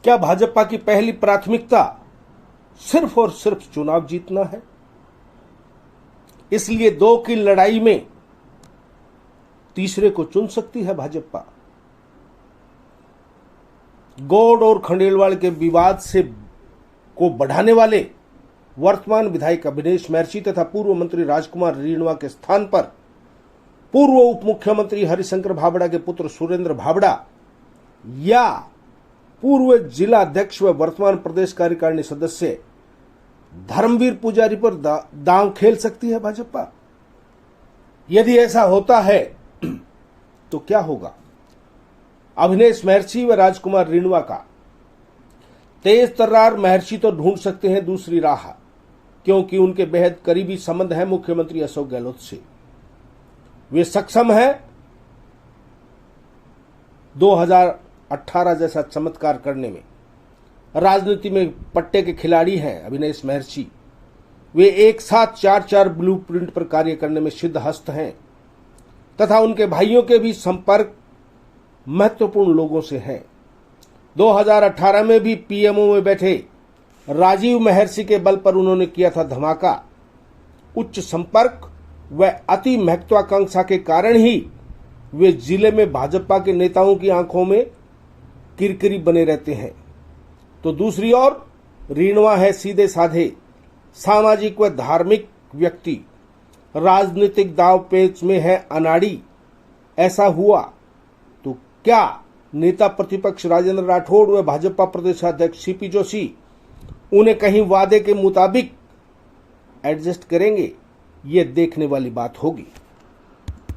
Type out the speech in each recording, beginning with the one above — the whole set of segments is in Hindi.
क्या भाजपा की पहली प्राथमिकता सिर्फ और सिर्फ चुनाव जीतना है? इसलिए 2 की लड़ाई में तीसरे को चुन सकती है भाजपा। गौड़ और खंडेलवाल के विवाद से को बढ़ाने वाले वर्तमान विधायक अभिनेश महर्षि तथा पूर्व मंत्री राजकुमार रिणवा के स्थान पर पूर्व उप मुख्यमंत्री हरिशंकर भाबड़ा के पुत्र सुरेंद्र भाबड़ा या पूर्व जिला अध्यक्ष व वर्तमान प्रदेश कार्यकारिणी सदस्य धर्मवीर पुजारी पर दांव खेल सकती है भाजपा। यदि ऐसा होता है तो क्या होगा? अभिनेश महर्षि व राजकुमार रिणवा का तेज तर्रार महर्षि तो ढूंढ सकते हैं दूसरी राह, क्योंकि उनके बेहद करीबी संबंध है मुख्यमंत्री अशोक गहलोत से। वे सक्षम हैं 2018 जैसा चमत्कार करने में। राजनीति में पट्टे के खिलाड़ी हैं अभिनेश महर्षि। वे एक साथ 4-4 ब्लूप्रिंट पर कार्य करने में सिद्ध हस्त हैं तथा उनके भाइयों के भी संपर्क महत्वपूर्ण लोगों से हैं। 2018 में भी पीएमओ में बैठे राजीव महर्षि के बल पर उन्होंने किया था धमाका। उच्च संपर्क व अति महत्वाकांक्षा के कारण ही वे जिले में भाजपा के नेताओं की आंखों में किरकिरी बने रहते हैं। तो दूसरी ओर रिणवा है सीधे साधे सामाजिक व धार्मिक व्यक्ति, राजनीतिक दांवपेच में है अनाड़ी। ऐसा हुआ तो क्या नेता प्रतिपक्ष राजेंद्र राठौड़ व भाजपा प्रदेशाध्यक्ष सीपी जोशी उन्हें कहीं वादे के मुताबिक एडजस्ट करेंगे? ये देखने वाली बात होगी।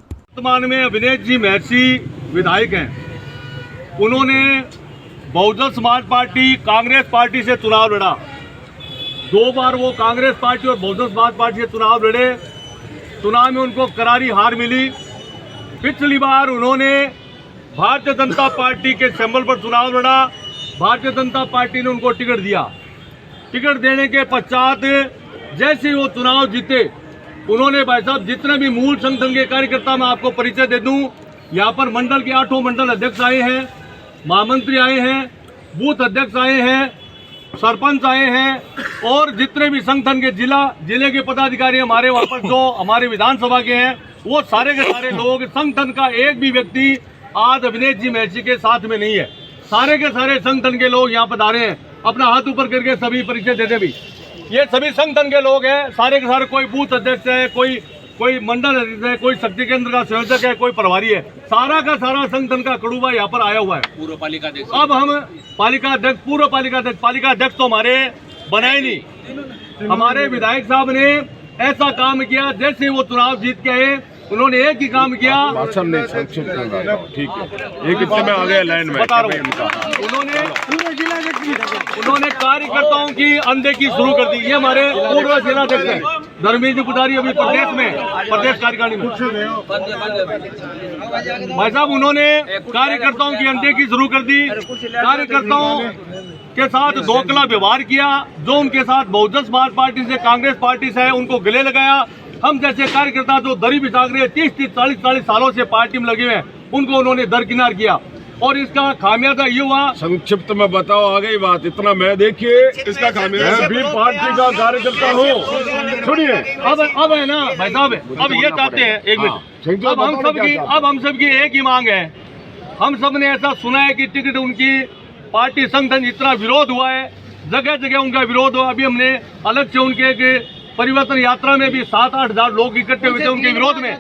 वर्तमान में अभिनेश जी महर्षि विधायक हैं। उन्होंने बहुजन समाज पार्टी कांग्रेस पार्टी से चुनाव लड़ा। 2 बार वो कांग्रेस पार्टी और बहुजन समाज पार्टी से चुनाव लड़े। चुनाव में उनको करारी हार मिली। पिछली बार उन्होंने भारतीय जनता पार्टी के सिंबल पर चुनाव लड़ा। भारतीय जनता पार्टी ने उनको टिकट दिया। टिकट देने के पश्चात जैसे ही वो चुनाव जीते, उन्होंने भाई साहब जितने भी मूल संगठन के कार्यकर्ता, मैं आपको परिचय दे दूं, यहाँ पर मंडल के 8 मंडल अध्यक्ष आए हैं, महामंत्री आए हैं, बूथ अध्यक्ष आए हैं, सरपंच आए हैं और जितने भी संगठन के जिले के पदाधिकारी हमारे वहाँ पर जो हमारे विधानसभा के हैं, वो सारे के सारे लोग, संगठन का एक भी व्यक्ति आज अभिनेश जी महर्षि के साथ में नहीं है। सारे के सारे संगठन के लोग यहाँ पधारे हैं। अपना हाथ ऊपर करके सभी परिचय देते भी, ये सभी संगठन के लोग हैं। सारे के सारे, कोई बूथ अध्यक्ष है, कोई मंडल अध्यक्ष है, कोई शक्ति केंद्र का संयोजक है, कोई प्रभारी है। सारा का सारा संगठन का कड़ूबा यहाँ पर आया हुआ है। पूर्व पालिका अध्यक्ष, अब हम पालिका अध्यक्ष, पूर्व पालिका अध्यक्ष तो हमारे बनाए नहीं। हमारे विधायक साहब ने ऐसा काम किया, जैसे वो चुनाव जीत के आए, उन्होंने एक ही काम किया। ठीक है, एक में आ गया लाइन में बता रहा हूँ। उन्होंने कार्यकर्ताओं की अनदेखी शुरू कर दी। ये हमारे पूर्व जिलाध्यक्ष हैं धर्मवीर जी पुजारी, अभी प्रदेश कार्यकारिणी में। भाई साहब, उन्होंने कार्यकर्ताओं की अनदेखी शुरू कर दी। कार्यकर्ताओं के साथ दोगला व्यवहार किया। जो उनके साथ बहुजन समाज पार्टी से, कांग्रेस पार्टी से है, उनको गले लगाया। हम जैसे कार्यकर्ता जो दरी बिछा रहे 30-40 सालों से पार्टी में लगे हुए हैं, उनको उन्होंने दरकिनार किया और इसका खामियाजा ये हुआ। संक्षिप्त में बताओ, आ गई बात, इतना मैं देखिए इसका खामियाजा। मैं भी पार्टी का कार्यकर्ता हूँ। सुनिए, अब है ना भाई साहब, अब ये चाहते हैं, एक मिनट, अब हम सबकी एक ही मांग है। हम सब ने ऐसा सुना है कि टिकट उनकी पार्टी संगठन इतना विरोध हुआ है, जगह जगह उनका विरोध हुआ। अभी हमने अलग से उनके परिवर्तन यात्रा में भी 7-8 हजार लोग इकट्ठे हुए थे उनके विरोध में।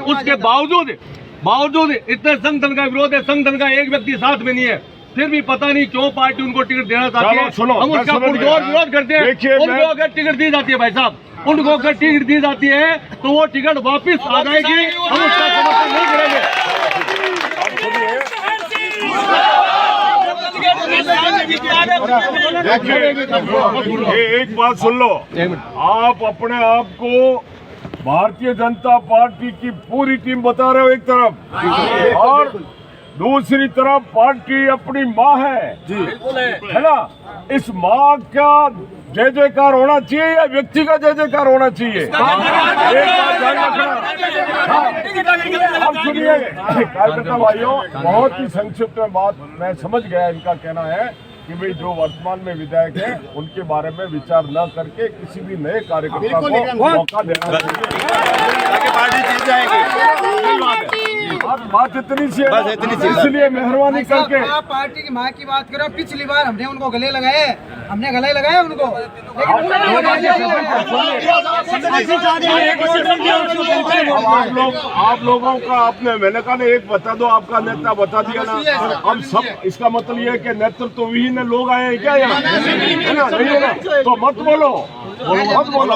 उसके बावजूद इतने संगठन का विरोध है, संगठन का एक व्यक्ति साथ में नहीं है, फिर भी पता नहीं क्यों पार्टी उनको टिकट देना चाहती है। हम उसका पुरजोर विरोध करते हैं। उनको अगर टिकट दी जाती है भाई साहब, उनको अगर टिकट दी जाती है तो वो टिकट वापिस आ जाएगी। हम उसका समर्थन नहीं करेंगे। देखिए, एक बात सुन लो, आप अपने आप को भारतीय जनता पार्टी की पूरी टीम बता रहे हो एक तरफ, और दूसरी तरफ पार्टी अपनी माँ है ना। इस माँ का जय जयकार होना चाहिए या व्यक्ति का जय जयकार होना चाहिए? एक बात ध्यान रखना। अब सुनिए कार्यकर्ता भाइयों, बहुत ही संक्षिप्त में बात, मैं समझ गया इनका कहना है कि भाई जो वर्तमान में विधायक है उनके बारे में विचार न करके किसी भी नए कार्यकर्ता को मौका देना चाहिए। पार्टी जीत जाएगी। बात इतनी सी है, इसलिए मेहरबानी करके आप पार्टी की माँ की बात करो। पिछली बार हमने उनको गले लगाए, हमने गले लगाए उनको, आप लोगों का आपने मैंने कहा ना एक बता दो, आपका नेता बता दिया ना। हम सब इसका मतलब ये है कि नेतृत्व विहीन लोग आए हैं क्या यहाँ, है ना? नहीं है ना? तो मत बोलो, मत बोलो।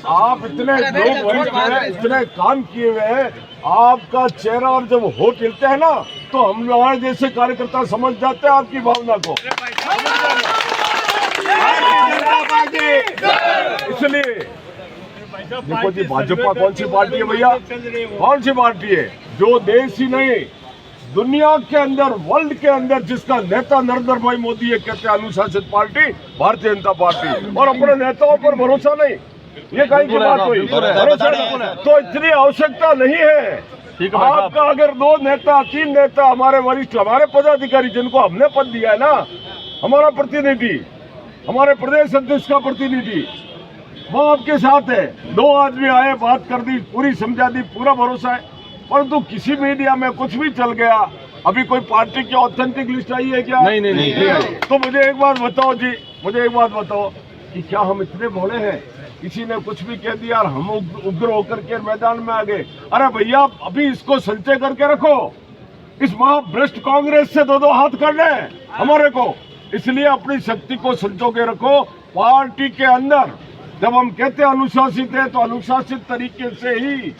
आप इतने लोग वरिष्ठ हैं, इतने काम किए हुए हैं, आपका चेहरा और जब होठ हिलते हैं ना तो हम लोग जैसे कार्यकर्ता समझ जाते हैं आपकी भावना को। इसलिए देखो जी, भाजपा कौन सी पार्टी है भैया? कौन सी पार्टी है जो देश ही नहीं दुनिया के अंदर, वर्ल्ड के अंदर जिसका नेता नरेंद्र भाई मोदी है, कहते हैं अनुशासित पार्टी भारतीय जनता पार्टी, और अपने नेताओं पर भरोसा नहीं। ये कहीं की बात हुई? तो इतनी आवश्यकता नहीं है। आपका अगर 2 नेता 3 नेता हमारे वरिष्ठ, हमारे पदाधिकारी जिनको हमने पद दिया है ना, हमारा प्रतिनिधि, हमारे प्रदेश अध्यक्ष का प्रतिनिधि, वो आपके साथ है। 2 आदमी आए, बात कर दी, पूरी समझा दी, पूरा भरोसा है। परंतु किसी मीडिया में कुछ भी चल गया। अभी कोई पार्टी की ऑथेंटिक लिस्ट आई है क्या? नहीं। तो मुझे एक बात बताओ जी, मुझे एक बात बताओ कि क्या हम इतने भोले हैं? किसी ने कुछ भी कह दिया और हम उग्र होकर के मैदान में आ गए। अरे भैया, अभी इसको संचय करके रखो। इस महाभ्रष्ट कांग्रेस से 2 हाथ करने हैं हमारे को, इसलिए अपनी शक्ति को संजो के रखो। पार्टी के अंदर जब हम कहते हैं अनुशासित है, तो अनुशासित तरीके से ही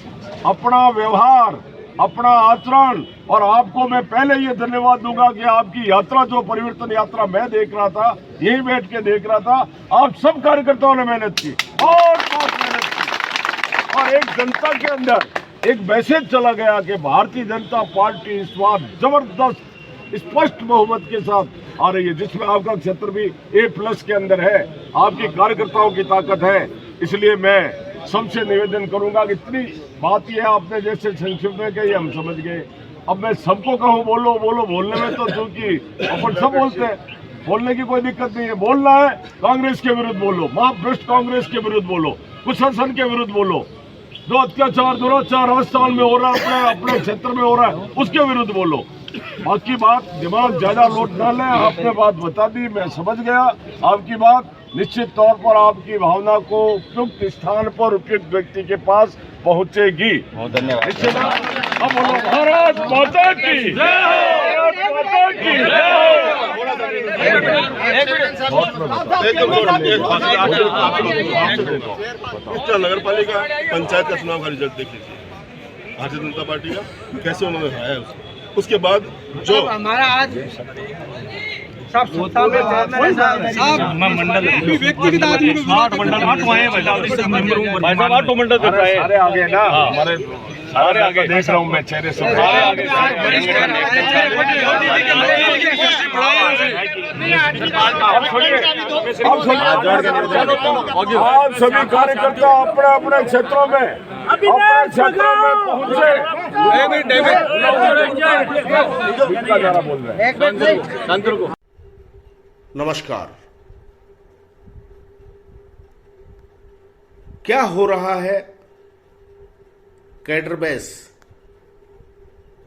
अपना व्यवहार, अपना आचरण, और आपको मैं पहले ये धन्यवाद दूंगा कि आपकी यात्रा, जो परिवर्तन यात्रा मैं देख रहा था, यही बैठ के देख रहा था, आप सब कार्यकर्ताओं ने मेहनत की और बहुत मेहनत की, और एक जनता के अंदर एक मैसेज चला गया कि भारतीय जनता पार्टी इस बार जबरदस्त स्पष्ट बहुमत के साथ आ रही है, जिसमें आपका क्षेत्र भी A+ के अंदर है। आपकी कार्यकर्ताओं की ताकत है। इसलिए मैं सबसे निवेदन करूंगा कि इतनी बात ये आपने जैसे संक्षिप्त में कही, हम समझ गए। अब मैं सबको कहूँ बोलो बोलो, बोलने में तो चूंकि अपन सब बोलते हैं, बोलने की कोई दिक्कत नहीं है। बोलना है कांग्रेस के विरुद्ध बोलो, महाभ्रष्ट कांग्रेस के विरुद्ध बोलो, कुशासन के विरुद्ध बोलो, जो अत्याचार दुराचार राजस्थान में हो रहा है, अपने क्षेत्र में हो रहा है, उसके विरुद्ध बोलो। बाकी बात दिमाग ज्यादा लोड ना लें। आपने बात बता दी, मैं समझ गया। आपकी बात निश्चित तौर पर आपकी भावना को उपयुक्त स्थान पर उपयुक्त व्यक्ति के पास पहुंचेगी। बहुत धन्यवाद। अब बोलो भारत माता की जय, भारत माता की जय। नगर पालिका पंचायत का चुनाव का रिजल्ट देख लीजिए, भारतीय जनता पार्टी का कैसे उन्होंने हराया उसके बाद जो हमारा आज मंडल व्यक्तिगत आदमी को 8 मंडल सारे आगे ना, हमारे सारे आगे देख रहा हूँ मैं चेहरे से। आप सभी कार्यकर्ता अपने अपने क्षेत्रों में पहुंचे। नमस्कार। क्या हो रहा है कैडरबैस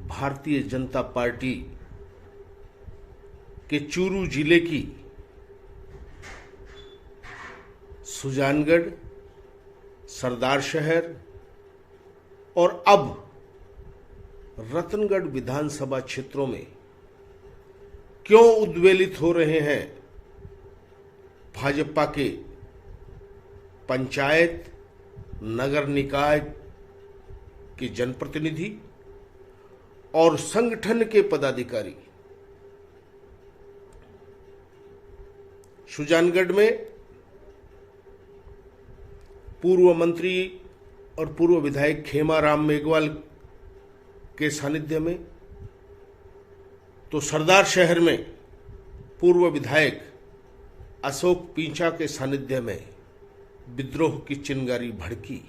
भारतीय जनता पार्टी के चूरू जिले की सुजानगढ़, सरदार शहर और अब रतनगढ़ विधानसभा क्षेत्रों में क्यों उद्वेलित हो रहे हैं भाजपा के पंचायत, नगर निकाय के जनप्रतिनिधि और संगठन के पदाधिकारी। सुजानगढ़ में पूर्व मंत्री और पूर्व विधायक खेमाराम मेघवाल के सानिध्य में, तो सरदार शहर में पूर्व विधायक अशोक पींचा के सानिध्य में विद्रोह की चिंगारी भड़की,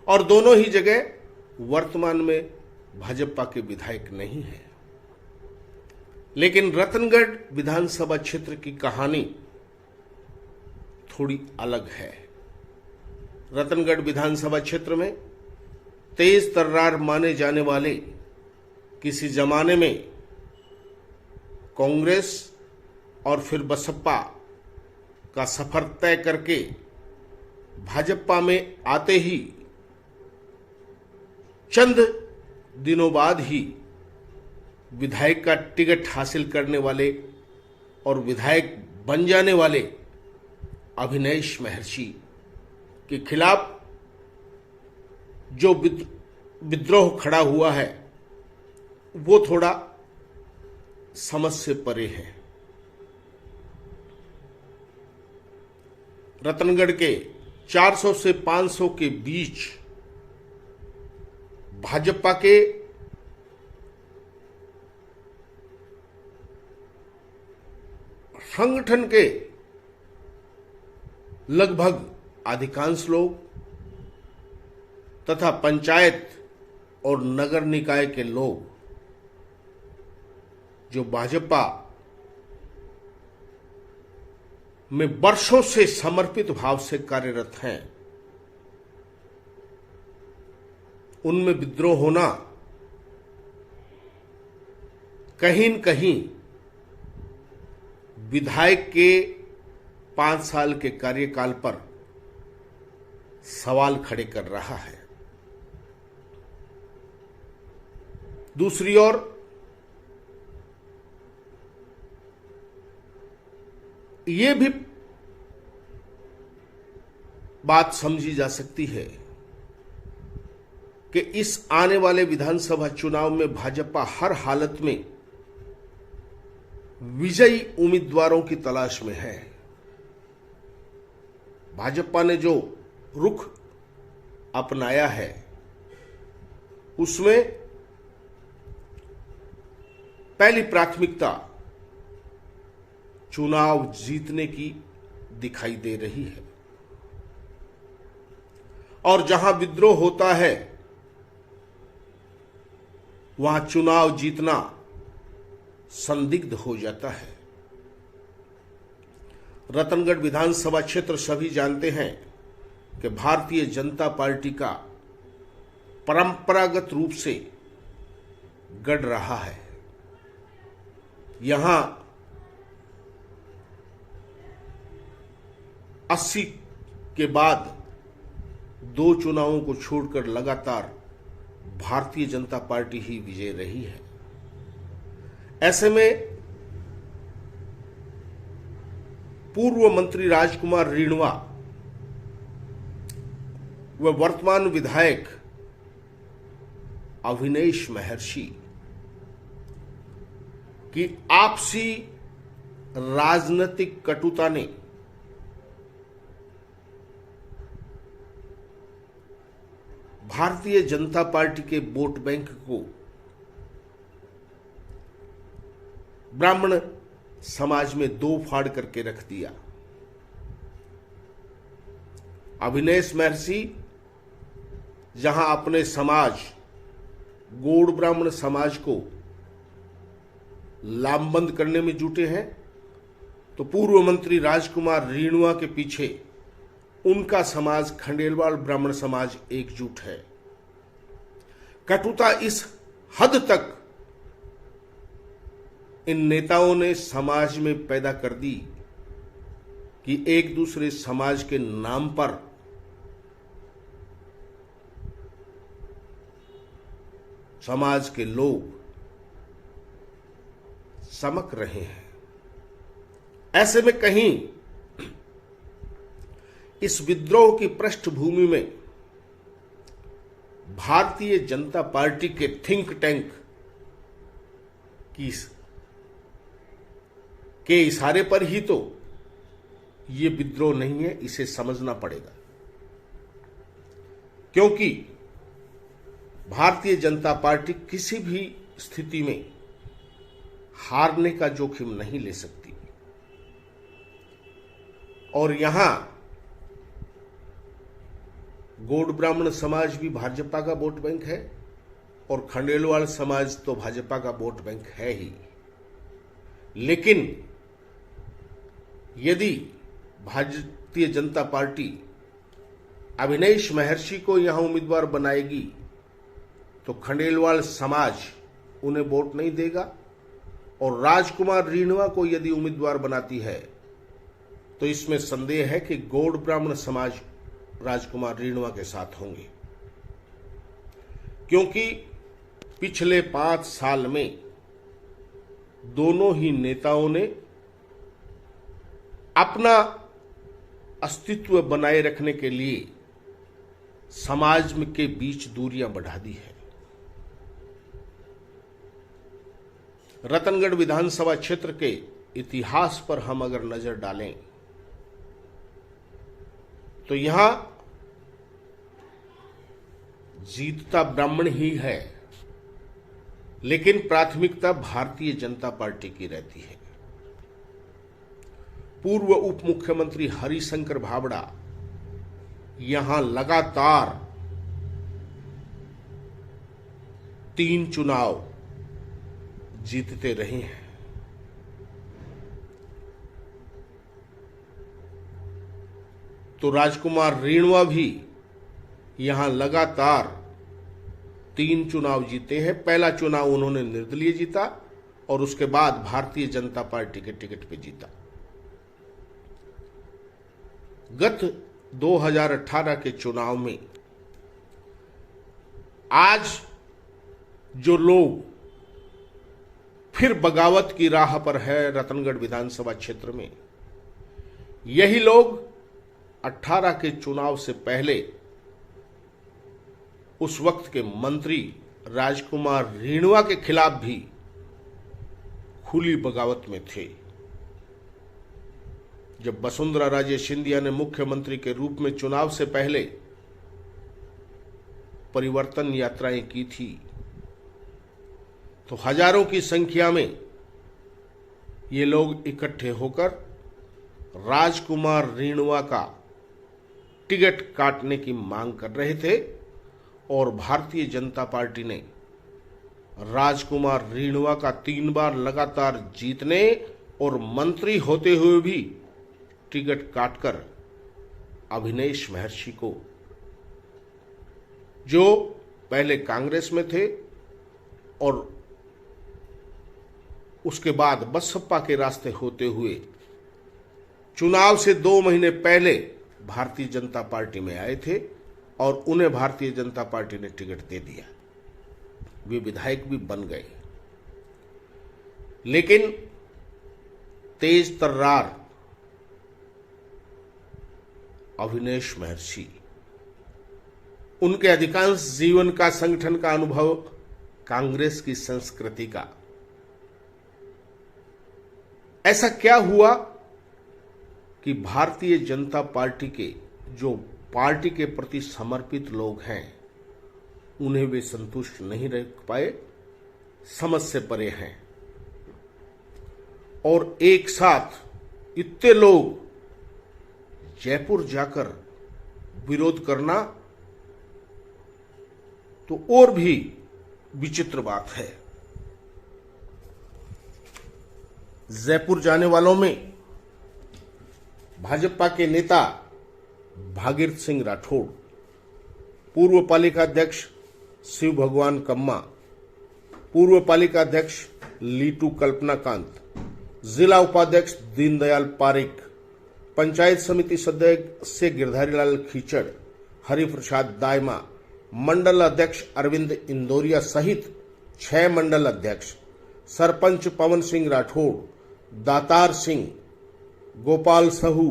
और दोनों ही जगह वर्तमान में भाजपा के विधायक नहीं है। लेकिन रतनगढ़ विधानसभा क्षेत्र की कहानी थोड़ी अलग है। रतनगढ़ विधानसभा क्षेत्र में तेज तर्रार माने जाने वाले किसी जमाने में कांग्रेस और फिर बसपा का सफर तय करके भाजपा में आते ही चंद दिनों बाद ही विधायक का टिकट हासिल करने वाले और विधायक बन जाने वाले अभिनैश महर्षि के खिलाफ जो विद्रोह खड़ा हुआ है वो थोड़ा समझ से परे है। रतनगढ़ के 400 से 500 के बीच भाजपा के संगठन के लगभग अधिकांश लोग तथा पंचायत और नगर निकाय के लोग जो भाजपा में वर्षों से समर्पित भाव से कार्यरत हैं, उनमें विद्रोह होना कहीं न कहीं विधायक के 5 साल के कार्यकाल पर सवाल खड़े कर रहा है। दूसरी ओर ये भी बात समझी जा सकती है कि इस आने वाले विधानसभा चुनाव में भाजपा हर हालत में विजयी उम्मीदवारों की तलाश में है। भाजपा ने जो रुख अपनाया है उसमें पहली प्राथमिकता चुनाव जीतने की दिखाई दे रही है और जहां विद्रोह होता है वहां चुनाव जीतना संदिग्ध हो जाता है। रतनगढ़ विधानसभा क्षेत्र सभी जानते हैं कि भारतीय जनता पार्टी का परंपरागत रूप से गढ़ रहा है। यहां 80 के बाद 2 चुनावों को छोड़कर लगातार भारतीय जनता पार्टी ही विजय रही है। ऐसे में पूर्व मंत्री राजकुमार रिणवा व वर्तमान विधायक अभिनैश महर्षि की आपसी राजनीतिक कटुता ने भारतीय जनता पार्टी के वोट बैंक को ब्राह्मण समाज में 2 फाड़ करके रख दिया। अभिनैश महर्षि जहां अपने समाज गौड़ ब्राह्मण समाज को लामबंद करने में जुटे हैं, तो पूर्व मंत्री राजकुमार रिणवा के पीछे उनका समाज खंडेलवाल ब्राह्मण समाज एकजुट है। कटुता इस हद तक इन नेताओं ने समाज में पैदा कर दी कि एक दूसरे समाज के नाम पर समाज के लोग समक रहे हैं। ऐसे में कहीं इस विद्रोह की पृष्ठभूमि में भारतीय जनता पार्टी के थिंक टैंक के इशारे पर ही तो ये विद्रोह नहीं है, इसे समझना पड़ेगा। क्योंकि भारतीय जनता पार्टी किसी भी स्थिति में हारने का जोखिम नहीं ले सकती और यहां गौड़ ब्राह्मण समाज भी भाजपा का वोट बैंक है और खंडेलवाल समाज तो भाजपा का वोट बैंक है ही। लेकिन यदि भारतीय जनता पार्टी अविनेश महर्षि को यहां उम्मीदवार बनाएगी तो खंडेलवाल समाज उन्हें वोट नहीं देगा, और राजकुमार रेणुआ को यदि उम्मीदवार बनाती है तो इसमें संदेह है कि गौड़ ब्राह्मण समाज राजकुमार रेणुआ के साथ होंगे, क्योंकि पिछले 5 साल में दोनों ही नेताओं ने अपना अस्तित्व बनाए रखने के लिए समाज के बीच दूरियां बढ़ा दी है। रतनगढ़ विधानसभा क्षेत्र के इतिहास पर हम अगर नजर डालें तो यहां जीतता ब्राह्मण ही है, लेकिन प्राथमिकता भारतीय जनता पार्टी की रहती है। पूर्व उप मुख्यमंत्री हरिशंकर भाबड़ा यहां लगातार 3 चुनाव जीतते रहे हैं। तो राजकुमार रेणुआ भी यहां लगातार 3 चुनाव जीते हैं। पहला चुनाव उन्होंने निर्दलीय जीता और उसके बाद भारतीय जनता पार्टी के टिकट पे जीता। गत 2018 के चुनाव में आज जो लोग फिर बगावत की राह पर है रतनगढ़ विधानसभा क्षेत्र में, यही लोग 18 के चुनाव से पहले उस वक्त के मंत्री राजकुमार रेणुआ के खिलाफ भी खुली बगावत में थे। जब वसुंधरा राजे सिंधिया ने मुख्यमंत्री के रूप में चुनाव से पहले परिवर्तन यात्राएं की थी तो हजारों की संख्या में ये लोग इकट्ठे होकर राजकुमार रेणुआ का टिकट काटने की मांग कर रहे थे, और भारतीय जनता पार्टी ने राजकुमार रेणुआ का 3 बार लगातार जीतने और मंत्री होते हुए भी टिकट काटकर अविनेश महर्षि को, जो पहले कांग्रेस में थे और उसके बाद बसपा के रास्ते होते हुए चुनाव से 2 महीने पहले भारतीय जनता पार्टी में आए थे, और उन्हें भारतीय जनता पार्टी ने टिकट दे दिया। वे विधायक भी बन गए। लेकिन तेज तर्रार अविनेश महर्षि, उनके अधिकांश जीवन का संगठन का अनुभव कांग्रेस की संस्कृति का। ऐसा क्या हुआ कि भारतीय जनता पार्टी के जो पार्टी के प्रति समर्पित लोग हैं उन्हें वे संतुष्ट नहीं रह पाए, समझ से परे हैं, और एक साथ इतने लोग जयपुर जाकर विरोध करना तो और भी विचित्र बात है। जयपुर जाने वालों में भाजपा के नेता भागीरथ सिंह राठौड़, पूर्व पालिका अध्यक्ष शिव भगवान कम्मा, पूर्व पालिका अध्यक्ष लीटू कल्पनाकांत, जिला उपाध्यक्ष दीनदयाल पारिक, पंचायत समिति सदस्य गिरधारीलाल खीचड़, हरिप्रसाद दायमा, मंडल अध्यक्ष अरविंद इंदौरिया सहित 6 मंडल अध्यक्ष, सरपंच पवन सिंह राठौड़, दातार सिंह, गोपाल सहू,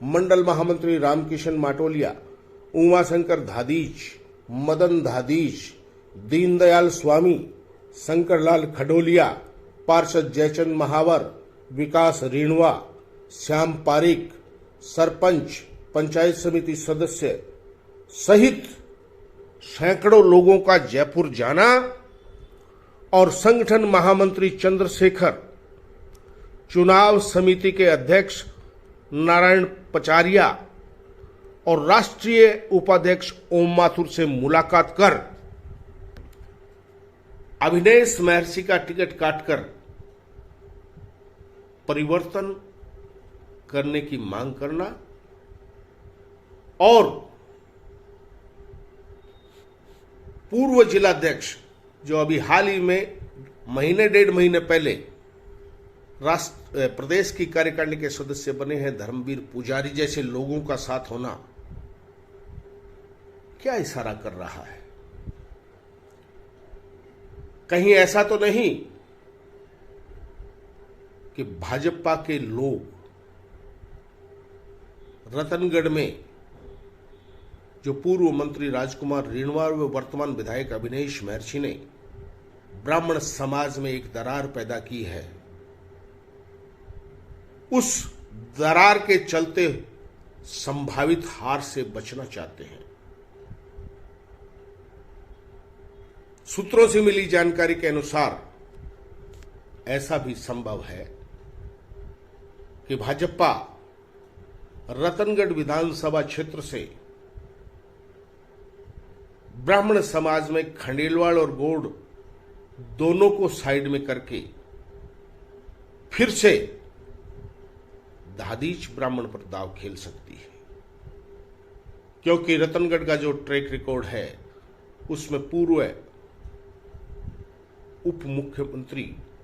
मंडल महामंत्री रामकिशन माटोलिया, उमाशंकर धादीज, मदन धादीज, दीनदयाल स्वामी, शंकरलाल खडोलिया, पार्षद जयचंद महावर, विकास रेणुआ, श्याम पारिक, सरपंच, पंचायत समिति सदस्य सहित सैकड़ों लोगों का जयपुर जाना और संगठन महामंत्री चंद्रशेखर, चुनाव समिति के अध्यक्ष नारायण पचारिया और राष्ट्रीय उपाध्यक्ष ओम माथुर से मुलाकात कर अविनेश महर्षि का टिकट काटकर परिवर्तन करने की मांग करना और पूर्व जिलाध्यक्ष जो अभी हाल ही में महीने 1.5 महीने पहले प्रदेश की कार्यकारिणी के सदस्य बने हैं धर्मवीर पुजारी जैसे लोगों का साथ होना क्या इशारा कर रहा है? कहीं ऐसा तो नहीं कि भाजपा के लोग रतनगढ़ में जो पूर्व मंत्री राजकुमार रेणुवा व वर्तमान विधायक अविनेश महर्षि ने ब्राह्मण समाज में एक दरार पैदा की है, उस दरार के चलते संभावित हार से बचना चाहते हैं? सूत्रों से मिली जानकारी के अनुसार ऐसा भी संभव है कि भाजपा रतनगढ़ विधानसभा क्षेत्र से ब्राह्मण समाज में खंडेलवाल और गौड़ दोनों को साइड में करके फिर से दादीच ब्राह्मण पर दाव खेल सकती है, क्योंकि रतनगढ़ का जो ट्रैक रिकॉर्ड है उसमें पूर्व उप मुख्यमंत्री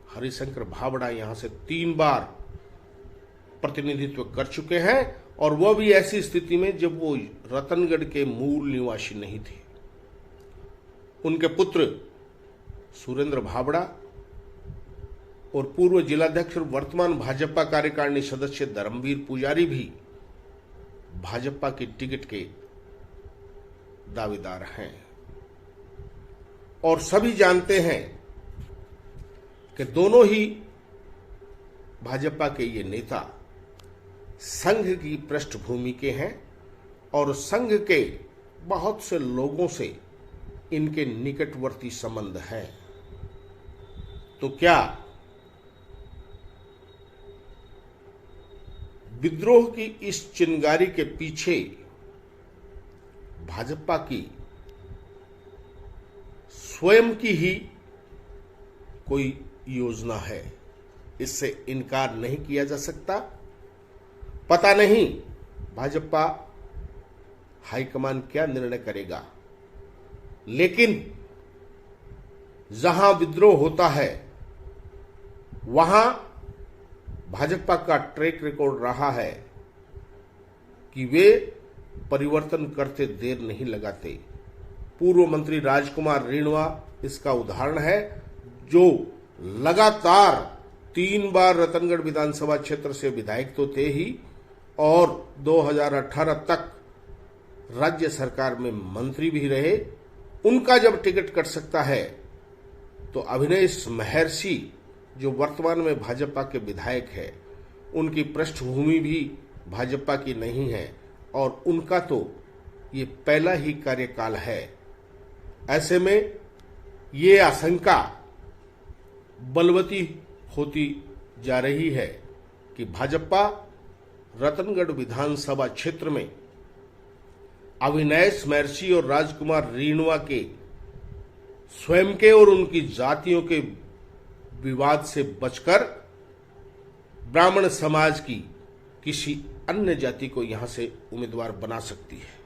हरिशंकर भावड़ा यहां से 3 बार प्रतिनिधित्व कर चुके हैं, और वह भी ऐसी स्थिति में जब वो रतनगढ़ के मूल निवासी नहीं थे। उनके पुत्र सुरेंद्र भावड़ा और पूर्व जिलाध्यक्ष और वर्तमान भाजपा कार्यकारिणी सदस्य धर्मवीर पुजारी भी भाजपा की टिकट के दावेदार हैं, और सभी जानते हैं कि दोनों ही भाजपा के ये नेता संघ की पृष्ठभूमि के हैं और संघ के बहुत से लोगों से इनके निकटवर्ती संबंध है। तो क्या विद्रोह की इस चिंगारी के पीछे भाजपा की स्वयं की ही कोई योजना है? इससे इनकार नहीं किया जा सकता। पता नहीं भाजपा हाईकमान क्या निर्णय करेगा, लेकिन जहां विद्रोह होता है वहां भाजपा का ट्रैक रिकॉर्ड रहा है कि वे परिवर्तन करते देर नहीं लगाते। पूर्व मंत्री राजकुमार रेणुवा इसका उदाहरण है, जो लगातार 3 बार रतनगढ़ विधानसभा क्षेत्र से विधायक तो थे ही, और 2018 तक राज्य सरकार में मंत्री भी रहे। उनका जब टिकट कट सकता है तो अविनेश महर्षि जो वर्तमान में भाजपा के विधायक है, उनकी पृष्ठभूमि भी भाजपा की नहीं है और उनका तो ये पहला ही कार्यकाल है। ऐसे में ये आशंका बलवती होती जा रही है कि भाजपा रतनगढ़ विधानसभा क्षेत्र में अविनेश महर्षि और राजकुमार रेणुवा के स्वयं के और उनकी जातियों के विवाद से बचकर ब्राह्मण समाज की किसी अन्य जाति को यहां से उम्मीदवार बना सकती है।